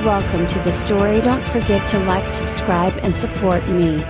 Welcome to the story. Don't forget to like, subscribe and support me.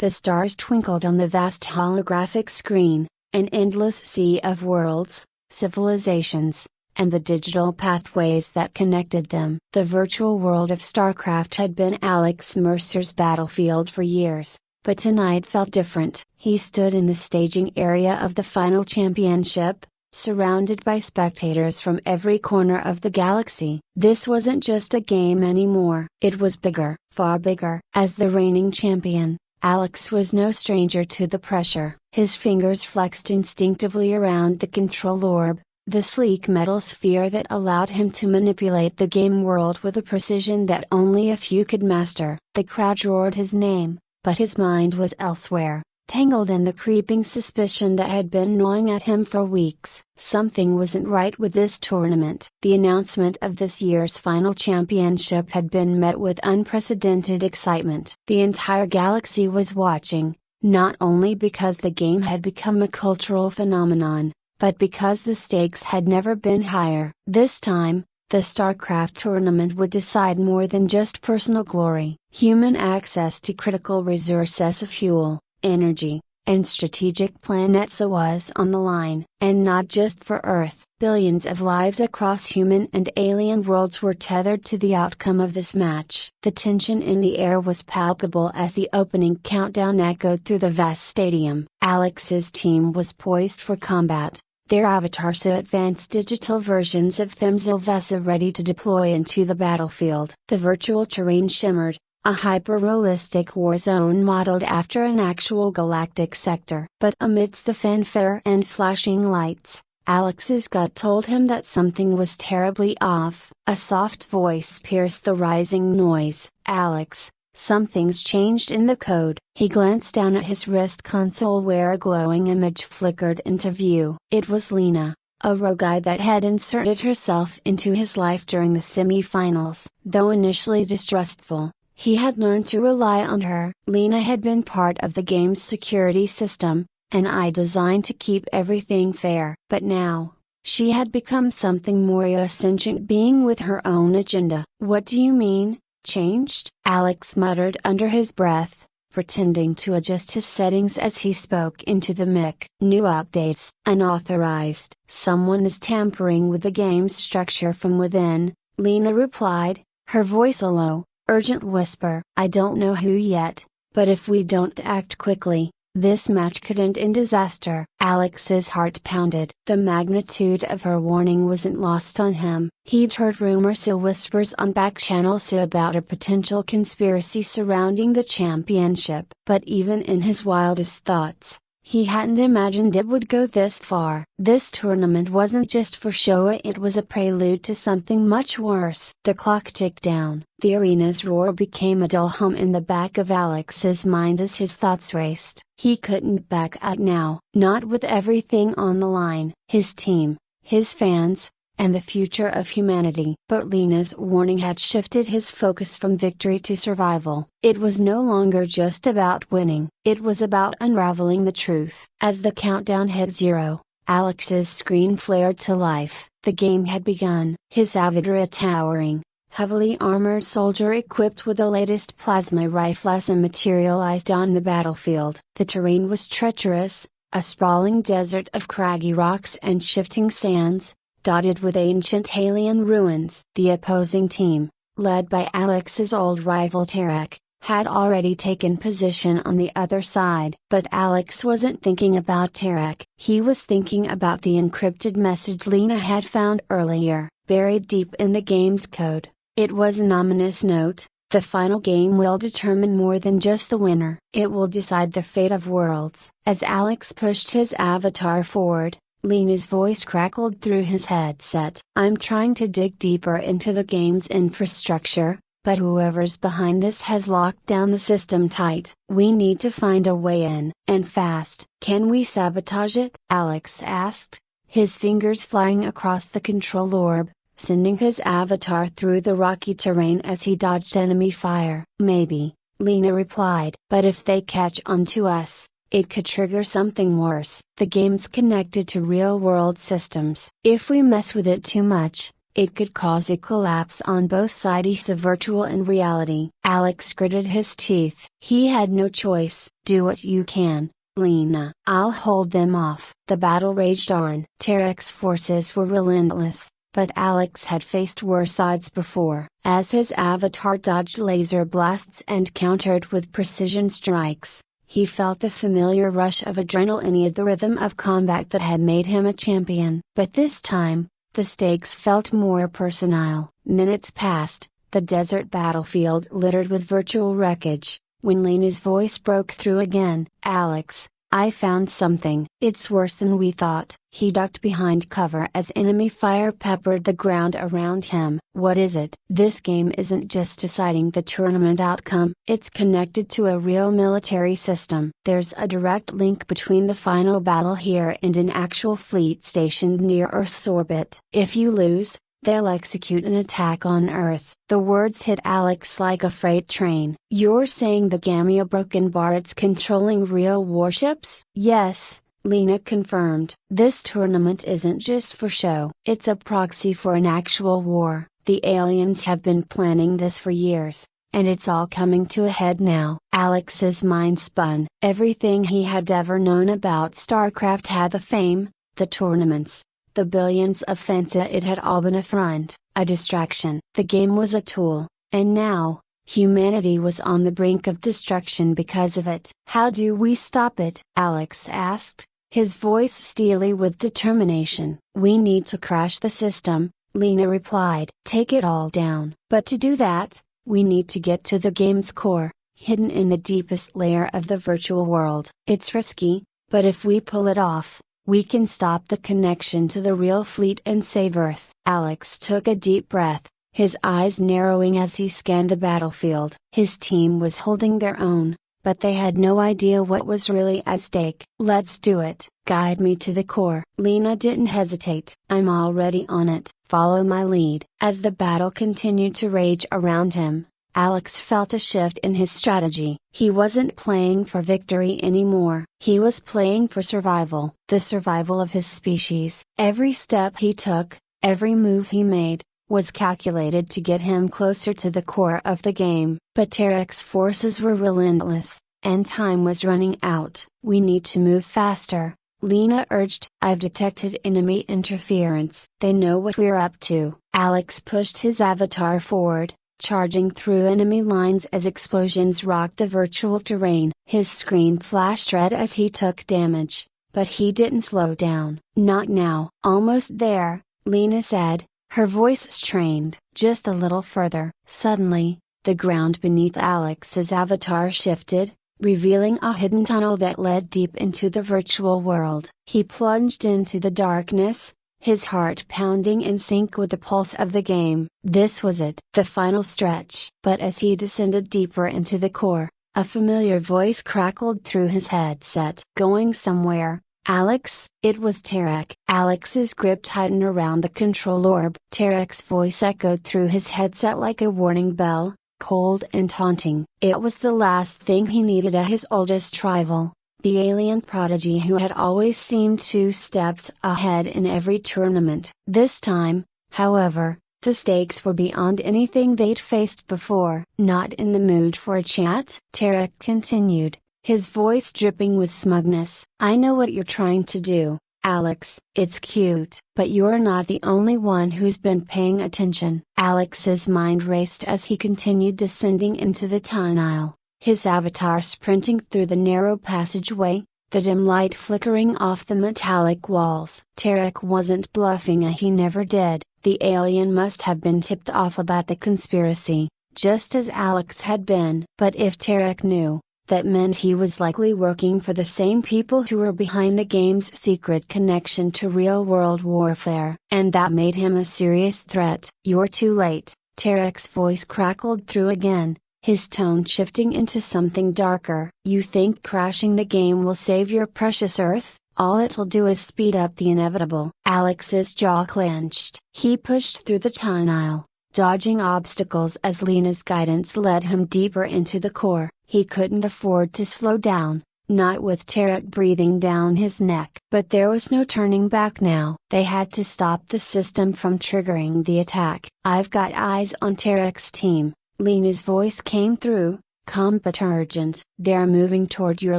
The stars twinkled on the vast holographic screen, an endless sea of worlds, civilizations, and the digital pathways that connected them. The virtual world of Starcraft had been Alex Mercer's battlefield for years, but tonight felt different. He stood in the staging area of the final championship, surrounded by spectators from every corner of the galaxy. This wasn't just a game anymore. It was bigger, far bigger. As the reigning champion, Alex was no stranger to the pressure. His fingers flexed instinctively around the control orb, the sleek metal sphere that allowed him to manipulate the game world with a precision that only a few could master. The crowd roared his name, but his mind was elsewhere, tangled in the creeping suspicion that had been gnawing at him for weeks. Something wasn't right with this tournament. The announcement of this year's final championship had been met with unprecedented excitement. The entire galaxy was watching, not only because the game had become a cultural phenomenon, but because the stakes had never been higher. This time, the StarCraft tournament would decide more than just personal glory. Human access to critical resources of fuel, energy, and strategic planets was on the line. And not just for Earth. Billions of lives across human and alien worlds were tethered to the outcome of this match. The tension in the air was palpable as the opening countdown echoed through the vast stadium. Alex's team was poised for combat, their avatars so advanced digital versions of themselves ready to deploy into the battlefield. The virtual terrain shimmered, a hyper-realistic war zone modeled after an actual galactic sector. But amidst the fanfare and flashing lights, Alex's gut told him that something was terribly off. A soft voice pierced the rising noise. "Alex, something's changed in the code." He glanced down at his wrist console where a glowing image flickered into view. It was Lena, a rogue that had inserted herself into his life during the semi-finals. Though initially distrustful, he had learned to rely on her. Lena had been part of the game's security system, an eye designed to keep everything fair. But now, she had become something more, a sentient being with her own agenda. "What do you mean, changed?" Alex muttered under his breath, pretending to adjust his settings as he spoke into the mic. "New updates, unauthorized. Someone is tampering with the game's structure from within," Lena replied, her voice a low, urgent whisper. "I don't know who yet, but if we don't act quickly, this match could end in disaster." Alex's heart pounded. The magnitude of her warning wasn't lost on him. He'd heard rumors and whispers on back channels about a potential conspiracy surrounding the championship. But even in his wildest thoughts, he hadn't imagined it would go this far. This tournament wasn't just for show, it was a prelude to something much worse. The clock ticked down. The arena's roar became a dull hum in the back of Alex's mind as his thoughts raced. He couldn't back out now. Not with everything on the line. His team, his fans, and the future of humanity. But Lena's warning had shifted his focus from victory to survival. It was no longer just about winning. It was about unraveling the truth. As the countdown hit 0, Alex's screen flared to life. The game had begun. His avatar, a towering, heavily armored soldier equipped with the latest plasma rifles, materialized on the battlefield. The terrain was treacherous, a sprawling desert of craggy rocks and shifting sands, dotted with ancient alien ruins. The opposing team, led by Alex's old rival Tarek, had already taken position on the other side. But Alex wasn't thinking about Tarek. He was thinking about the encrypted message Lena had found earlier, buried deep in the game's code. It was an ominous note: the final game will determine more than just the winner. It will decide the fate of worlds. As Alex pushed his avatar forward, Lena's voice crackled through his headset. "I'm trying to dig deeper into the game's infrastructure, but whoever's behind this has locked down the system tight. We need to find a way in, and fast." "Can we sabotage it?" Alex asked, his fingers flying across the control orb, sending his avatar through the rocky terrain as he dodged enemy fire. "Maybe," Lena replied. "But if they catch on to us, it could trigger something worse. The game's connected to real-world systems. If we mess with it too much, It could cause a collapse on both sides of virtual and reality. Alex gritted his teeth. He had no choice. Do what you can, Lena. I'll hold them off. The battle raged on. Tarek's forces were relentless, but Alex had faced worse odds before. As his avatar dodged laser blasts and countered with precision strikes, he felt the familiar rush of adrenaline, the rhythm of combat that had made him a champion. But this time, the stakes felt more personal. Minutes passed, the desert battlefield littered with virtual wreckage, when Lena's voice broke through again. Alex, I found something. It's worse than we thought. He ducked behind cover as enemy fire peppered the ground around him. What is it? This game isn't just deciding the tournament outcome, it's connected to a real military system. There's a direct link between the final battle here and an actual fleet stationed near Earth's orbit. If you lose, they'll execute an attack on Earth. The words hit Alex like a freight train. You're saying the Gamma Broken Bar it's controlling real warships? Yes, Lena confirmed. This tournament isn't just for show. It's a proxy for an actual war. The aliens have been planning this for years, and it's all coming to a head now. Alex's mind spun. Everything he had ever known about Starcraft had the fame, the tournaments, the billions of fans, it had all been a front, a distraction. The game was a tool, and now, humanity was on the brink of destruction because of it. How do we stop it? Alex asked, his voice steely with determination. We need to crash the system, Lena replied. Take it all down. But to do that, we need to get to the game's core, hidden in the deepest layer of the virtual world. It's risky, but if we pull it off, we can stop the connection to the real fleet and save Earth. Alex took a deep breath, his eyes narrowing as he scanned the battlefield. His team was holding their own, but they had no idea what was really at stake. Let's do it. Guide me to the core. Lena didn't hesitate. I'm already on it. Follow my lead. As the battle continued to rage around him, Alex felt a shift in his strategy. He wasn't playing for victory anymore. He was playing for survival. The survival of his species. Every step he took, every move he made, was calculated to get him closer to the core of the game. But Tarek's forces were relentless, and time was running out. We need to move faster, Lena urged. I've detected enemy interference. They know what we're up to. Alex pushed his avatar forward, charging through enemy lines as explosions rocked the virtual terrain. His screen flashed red as he took damage, but he didn't slow down. Not now. Almost there, Lena said, her voice strained. Just a little further. Suddenly, the ground beneath Alex's avatar shifted, revealing a hidden tunnel that led deep into the virtual world. He plunged into the darkness, his heart pounding in sync with the pulse of the game. This was it, the final stretch. But as he descended deeper into the core, a familiar voice crackled through his headset. Going somewhere, Alex? It was Tarek. Alex's grip tightened around the control orb. Tarek's voice echoed through his headset like a warning bell, cold and haunting. It was the last thing he needed at his oldest rival, the alien prodigy who had always seemed 2 steps ahead in every tournament. This time, however, the stakes were beyond anything they'd faced before. Not in the mood for a chat? Tarek continued, his voice dripping with smugness. I know what you're trying to do, Alex. It's cute. But you're not the only one who's been paying attention. Alex's mind raced as he continued descending into the tunnel, his avatar sprinting through the narrow passageway, the dim light flickering off the metallic walls. Tarek wasn't bluffing, he never did. The alien must have been tipped off about the conspiracy, just as Alex had been. But if Tarek knew, that meant he was likely working for the same people who were behind the game's secret connection to real-world warfare. And that made him a serious threat. You're too late. Tarek's voice crackled through again, his tone shifting into something darker. You think crashing the game will save your precious Earth? All it'll do is speed up the inevitable. Alex's jaw clenched. He pushed through the tunnel, dodging obstacles as Lena's guidance led him deeper into the core. He couldn't afford to slow down, not with Tarek breathing down his neck. But there was no turning back now. They had to stop the system from triggering the attack. "I've got eyes on Tarek's team," Lena's voice came through, calm but urgent. "They're moving toward your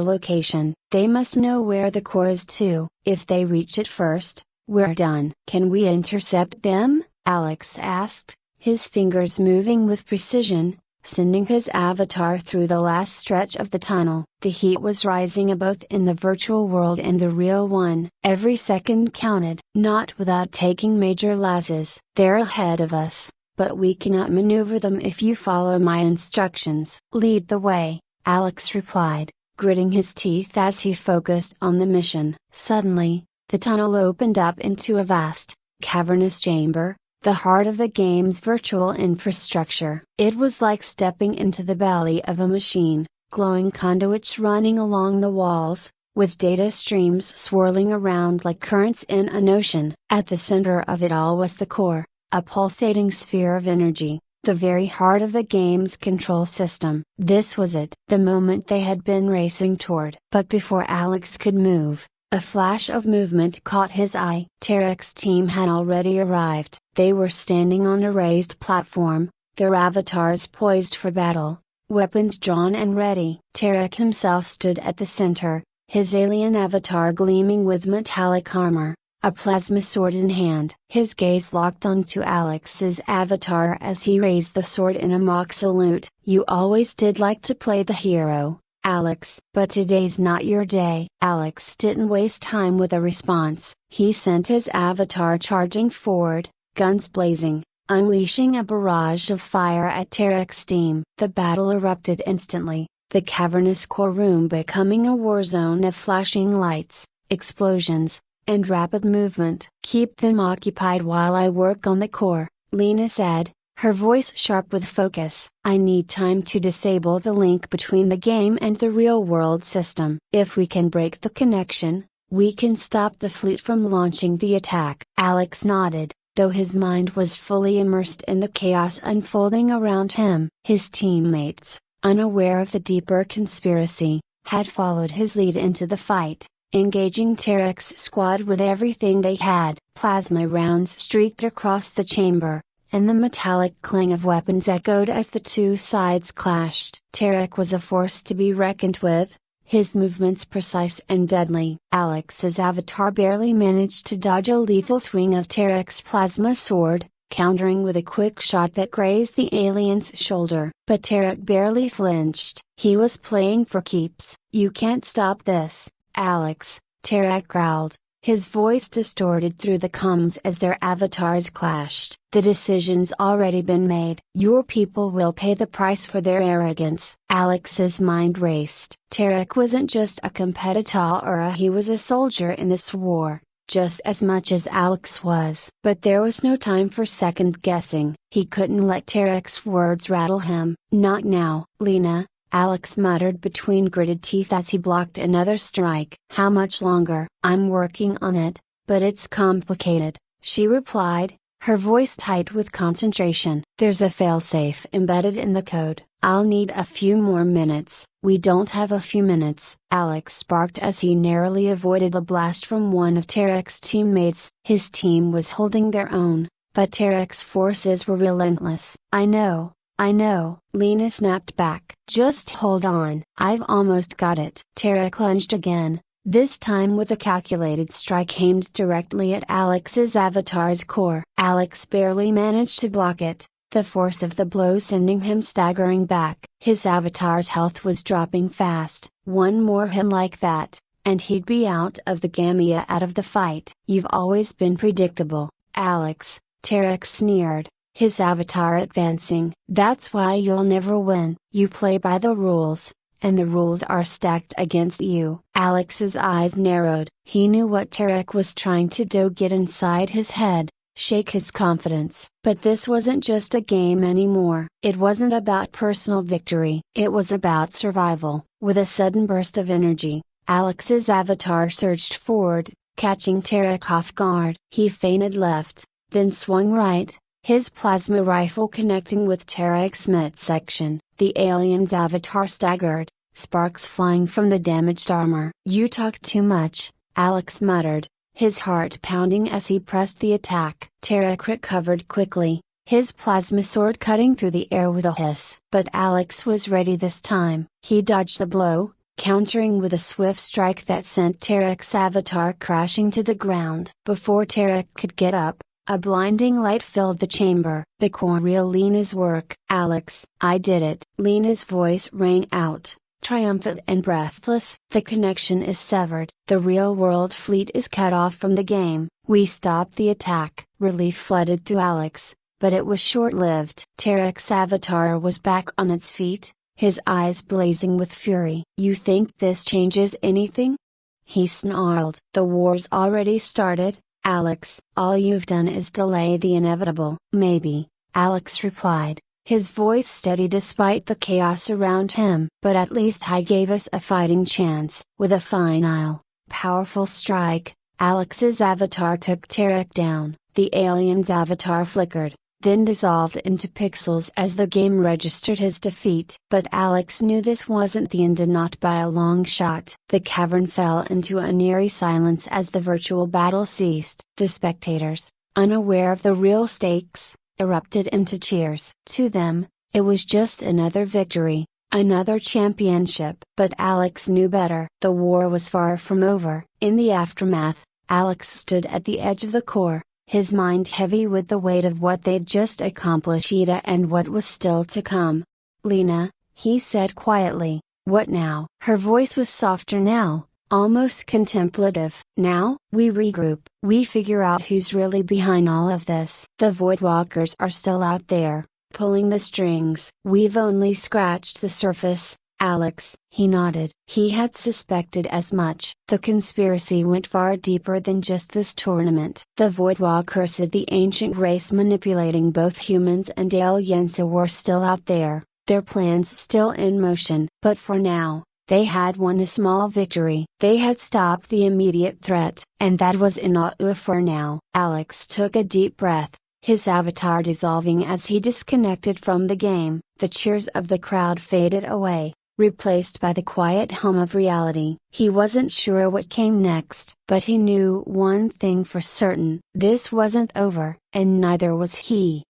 location. They must know where the core is too. If they reach it first, we're done." "Can we intercept them?" Alex asked, his fingers moving with precision, sending his avatar through the last stretch of the tunnel. The heat was rising both in the virtual world and the real one. Every second counted. "Not without taking major losses. They're ahead of us, but we cannot maneuver them if you follow my instructions." "Lead the way," Alex replied, gritting his teeth as he focused on the mission. Suddenly, the tunnel opened up into a vast, cavernous chamber, the heart of the game's virtual infrastructure. It was like stepping into the belly of a machine, glowing conduits running along the walls, with data streams swirling around like currents in an ocean. At the center of it all was the core, a pulsating sphere of energy, the very heart of the game's control system. This was it, the moment they had been racing toward. But before Alex could move, a flash of movement caught his eye. Tarek's team had already arrived. They were standing on a raised platform, their avatars poised for battle, weapons drawn and ready. Tarek himself stood at the center, his alien avatar gleaming with metallic armor, a plasma sword in hand. His gaze locked onto Alex's avatar as he raised the sword in a mock salute. "You always did like to play the hero, Alex. But today's not your day." Alex didn't waste time with a response. He sent his avatar charging forward, guns blazing, unleashing a barrage of fire at Tarek's team. The battle erupted instantly, the cavernous core room becoming a war zone of flashing lights, explosions, and rapid movement. "Keep them occupied while I work on the core," Lena said, her voice sharp with focus. "I need time to disable the link between the game and the real-world system. If we can break the connection, we can stop the fleet from launching the attack." Alex nodded, though his mind was fully immersed in the chaos unfolding around him. His teammates, unaware of the deeper conspiracy, had followed his lead into the fight, engaging Tarek's squad with everything they had. Plasma rounds streaked across the chamber, and the metallic clang of weapons echoed as the two sides clashed. Tarek was a force to be reckoned with, his movements precise and deadly. Alex's avatar barely managed to dodge a lethal swing of Tarek's plasma sword, countering with a quick shot that grazed the alien's shoulder. But Tarek barely flinched. He was playing for keeps. "You can't stop this, Alex," Tarek growled, his voice distorted through the comms as their avatars clashed. "The decision's already been made. Your people will pay the price for their arrogance." Alex's mind raced. Tarek wasn't just a competitor, he was a soldier in this war, just as much as Alex was. But there was no time for second guessing. He couldn't let Tarek's words rattle him. "Not now, Lena," Alex muttered between gritted teeth as he blocked another strike. "How much longer?" "I'm working on it, but it's complicated," she replied, her voice tight with concentration. "There's a failsafe embedded in the code. I'll need a few more minutes." "We don't have a few minutes," Alex barked as he narrowly avoided a blast from one of Tarek's teammates. His team was holding their own, but Tarek's forces were relentless. "I know, Lena snapped back. "Just hold on. I've almost got it." Tarek lunged again, this time with a calculated strike aimed directly at Alex's avatar's core. Alex barely managed to block it, the force of the blow sending him staggering back. His avatar's health was dropping fast. One more hit like that, and he'd be out of the game, out of the fight. "You've always been predictable, Alex," Tarek sneered, his avatar advancing. "That's why you'll never win. You play by the rules, and the rules are stacked against you." Alex's eyes narrowed. He knew what Tarek was trying to do, get inside his head, shake his confidence. But this wasn't just a game anymore. It wasn't about personal victory. It was about survival. With a sudden burst of energy, Alex's avatar surged forward, catching Tarek off guard. He feinted left, then swung right, his plasma rifle connecting with Tarek's midsection. The alien's avatar staggered, sparks flying from the damaged armor. "You talk too much," Alex muttered, his heart pounding as he pressed the attack. Tarek recovered quickly, his plasma sword cutting through the air with a hiss. But Alex was ready this time. He dodged the blow, countering with a swift strike that sent Tarek's avatar crashing to the ground. Before Tarek could get up, a blinding light filled the chamber. "The core real Lena's work." "Alex, I did it." Lena's voice rang out, triumphant and breathless. "The connection is severed. The real-world fleet is cut off from the game. We stopped the attack." Relief flooded through Alex, but it was short-lived. Tarek's avatar was back on its feet, his eyes blazing with fury. "You think this changes anything?" he snarled. "The war's already started, Alex. All you've done is delay the inevitable." "Maybe," Alex replied, his voice steady despite the chaos around him. "But at least I gave us a fighting chance." With a final, powerful strike, Alex's avatar took Tarek down. The alien's avatar flickered, then dissolved into pixels as the game registered his defeat. But Alex knew this wasn't the end, and not by a long shot. The cavern fell into an eerie silence as the virtual battle ceased. The spectators, unaware of the real stakes, erupted into cheers. To them, it was just another victory, another championship. But Alex knew better. The war was far from over. In the aftermath, Alex stood at the edge of the core, his mind heavy with the weight of what they'd just accomplished and what was still to come. "Lena," he said quietly, "what now?" Her voice was softer now, almost contemplative. "Now, we regroup. We figure out who's really behind all of this. The Voidwalkers are still out there, pulling the strings. We've only scratched the surface, Alex." He nodded. He had suspected as much. The conspiracy went far deeper than just this tournament. The Voidwalkers of the ancient race manipulating both humans and aliens were still out there, their plans still in motion. But for now, they had won a small victory. They had stopped the immediate threat, and that was enough for now. Alex took a deep breath, his avatar dissolving as he disconnected from the game. The cheers of the crowd faded away, replaced by the quiet hum of reality. He wasn't sure what came next, but he knew one thing for certain: this wasn't over, and neither was he.